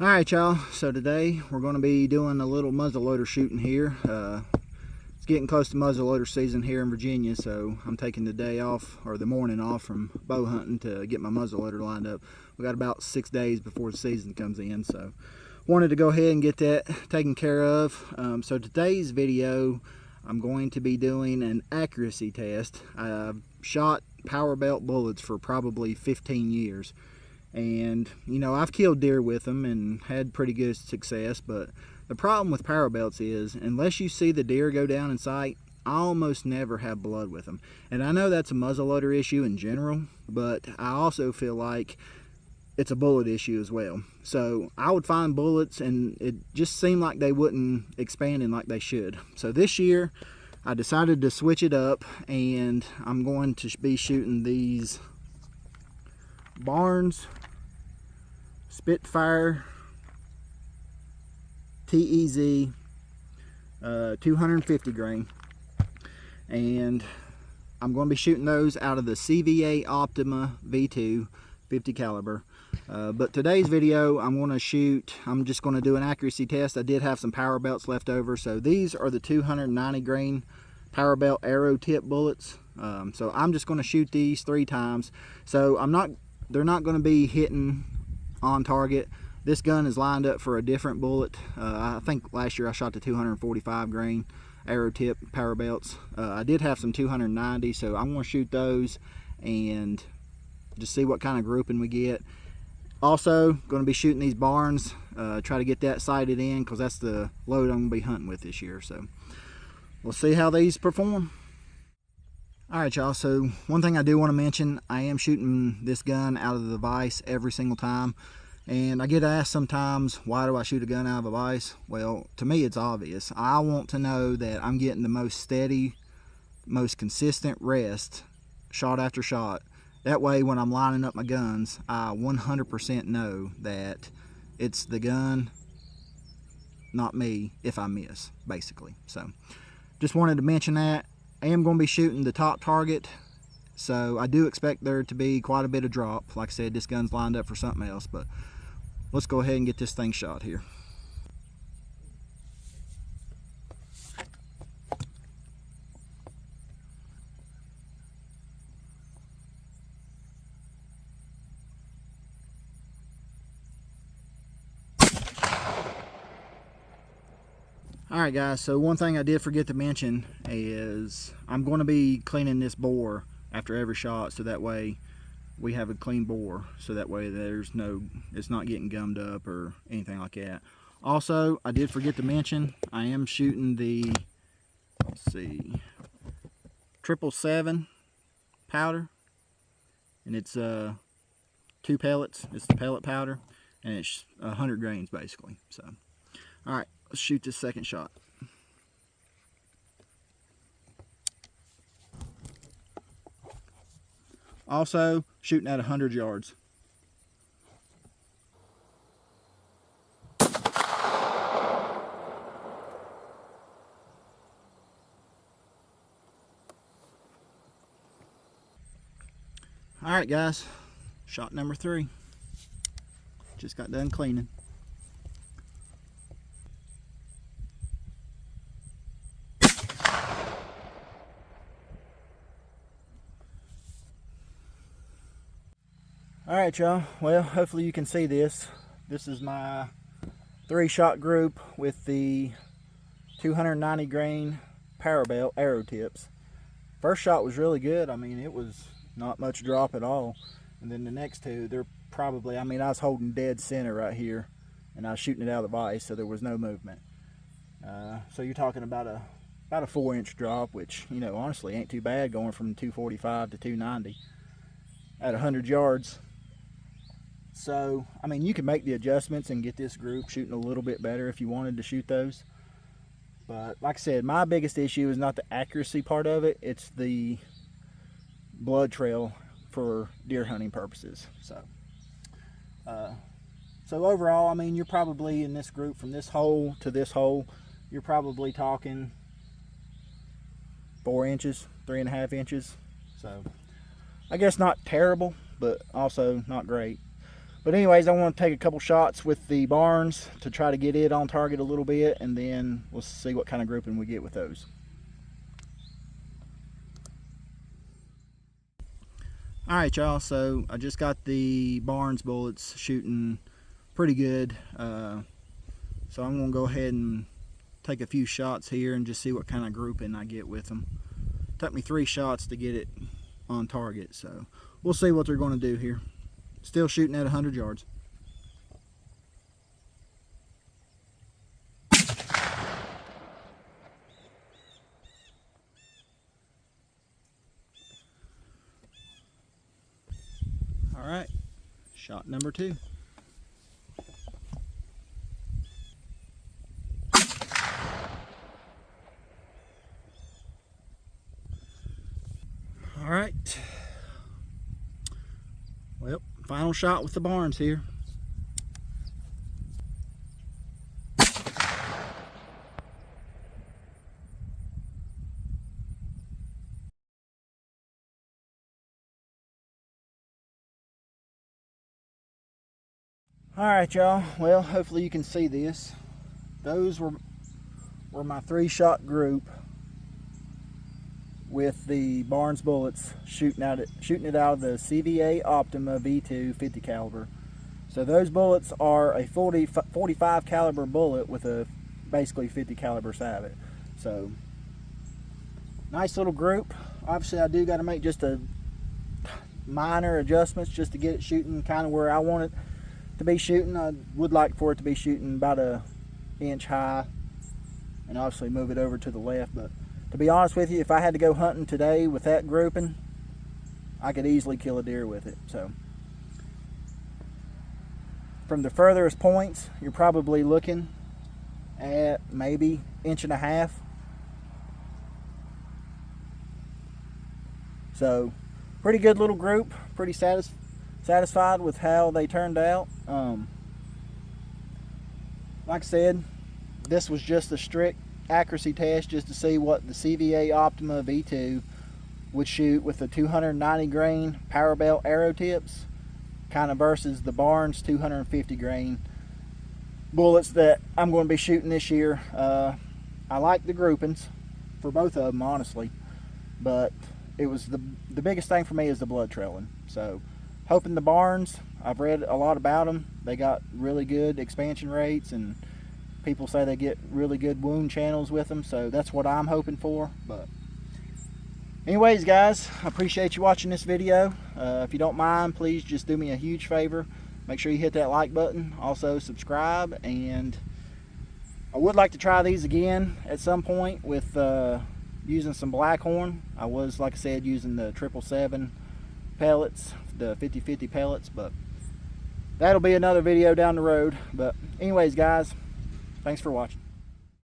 Alright y'all, so today we're going to be doing a little muzzleloader shooting here. It's getting close to muzzleloader season here in Virginia, so I'm taking the day off, or the morning off from bow hunting to get my muzzleloader lined up. We got about 6 days before the season comes in, so wanted to go ahead and get that taken care of. So today's video, I'm going to be doing an accuracy test. I've shot Powerbelt bullets for probably 15 years. And, you know, I've killed deer with them and had pretty good success, but the problem with Powerbelts is, unless you see the deer go down in sight, I almost never have blood with them. And I know that's a muzzleloader issue in general, but I also feel like it's a bullet issue as well. So I would find bullets and it just seemed like they wouldn't expanding like they should. So this year I decided to switch it up, and I'm going to be shooting these Barnes Spitfire TEZ 250 grain, and I'm going to be shooting those out of the CVA Optima V2 50 caliber. But today's video I'm just going to do an accuracy test. I did have some Powerbelts left over, so these are the 290 grain Powerbelt Aerotip bullets. So I'm just going to shoot these 3 times. So they're not going to be hitting on target. This gun is lined up for a different bullet. I think last year I shot the 245 grain Aerotip Powerbelts. I did have some 290, so I'm going to shoot those and just see what kind of grouping we get. Also going to be shooting these Barnes, try to get that sighted in, because that's the load I'm going to be hunting with this year. So we'll see how these perform. Alright y'all, so one thing I do want to mention, I am shooting this gun out of the vise every single time. And I get asked sometimes, why do I shoot a gun out of a vise? Well, to me it's obvious. I want to know that I'm getting the most steady, most consistent rest, shot after shot. That way when I'm lining up my guns, I 100% know that it's the gun, not me, if I miss, basically. So, just wanted to mention that. I am going to be shooting the top target, so I do expect there to be quite a bit of drop. Like I said, this gun's lined up for something else, but let's go ahead and get this thing shot here. Alright guys, so one thing I did forget to mention is I'm going to be cleaning this bore after every shot, so that way we have a clean bore, so that way it's not getting gummed up or anything like that. Also, I did forget to mention, I am shooting the, let's see, 777 powder, and it's 2 pellets. It's the pellet powder, and it's 100 grains basically. So alright, let's shoot this second shot. Also shooting at 100 yards. Alright guys, shot number 3. Just got done cleaning. Alright y'all, well hopefully you can see this. This is my 3-shot group with the 290 grain Powerbelt Aerotips. First shot was really good. I mean, it was not much drop at all. And then the next 2, they're probably, I mean, I was holding dead center right here, and I was shooting it out of the vise, so there was no movement. So you're talking about a 4-inch drop, which, you know, honestly ain't too bad, going from 245 to 290 at 100 yards. So, I mean, you can make the adjustments and get this group shooting a little bit better if you wanted to shoot those. But like I said, my biggest issue is not the accuracy part of it, it's the blood trail for deer hunting purposes. So overall, I mean, you're probably in this group from this hole to this hole, you're probably talking 4 inches, 3.5 inches. So I guess not terrible, but also not great. But anyways, I want to take a couple shots with the Barnes to try to get it on target a little bit, and then we'll see what kind of grouping we get with those. Alright y'all, so I just got the Barnes bullets shooting pretty good. So I'm going to go ahead and take a few shots here and just see what kind of grouping I get with them. Took me 3 shots to get it on target, so we'll see what they're going to do here. Still shooting at 100 yards. All right, shot number 2. All right. Well, final shot with the Barnes here. All right, y'all. Well, hopefully you can see this. Those were my 3-shot group with the Barnes bullets shooting it out of the CVA Optima V2 50 caliber. So those bullets are a 45 caliber bullet with a basically 50 caliber savage. So nice little group. Obviously I do got to make just a minor adjustments just to get it shooting kind of where I want it to be shooting. I would like for it to be shooting about an inch high, and obviously move it over to the left. But to be honest with you, if I had to go hunting today with that grouping, I could easily kill a deer with it. So from the furthest points, you're probably looking at maybe 1.5 inches. So pretty good little group, pretty satisfied with how they turned out. Like I said, this was just a strict accuracy test just to see what the CVA Optima V2 would shoot with the 290 grain Powerbelt Aerotips kind of versus the Barnes 250 grain bullets that I'm going to be shooting this year. I like the groupings for both of them, honestly, but it was the biggest thing for me is the blood trailing. So hoping the Barnes, I've read a lot about them. They got really good expansion rates, and people say they get really good wound channels with them. So that's what I'm hoping for. But anyways, guys, I appreciate you watching this video. If you don't mind, please just do me a huge favor. Make sure you hit that like button. Also subscribe. And I would like to try these again at some point with using some Blackhorn. I was, like I said, using the 777 pellets, the 50/50 pellets, but that'll be another video down the road. But anyways, guys, thanks for watching.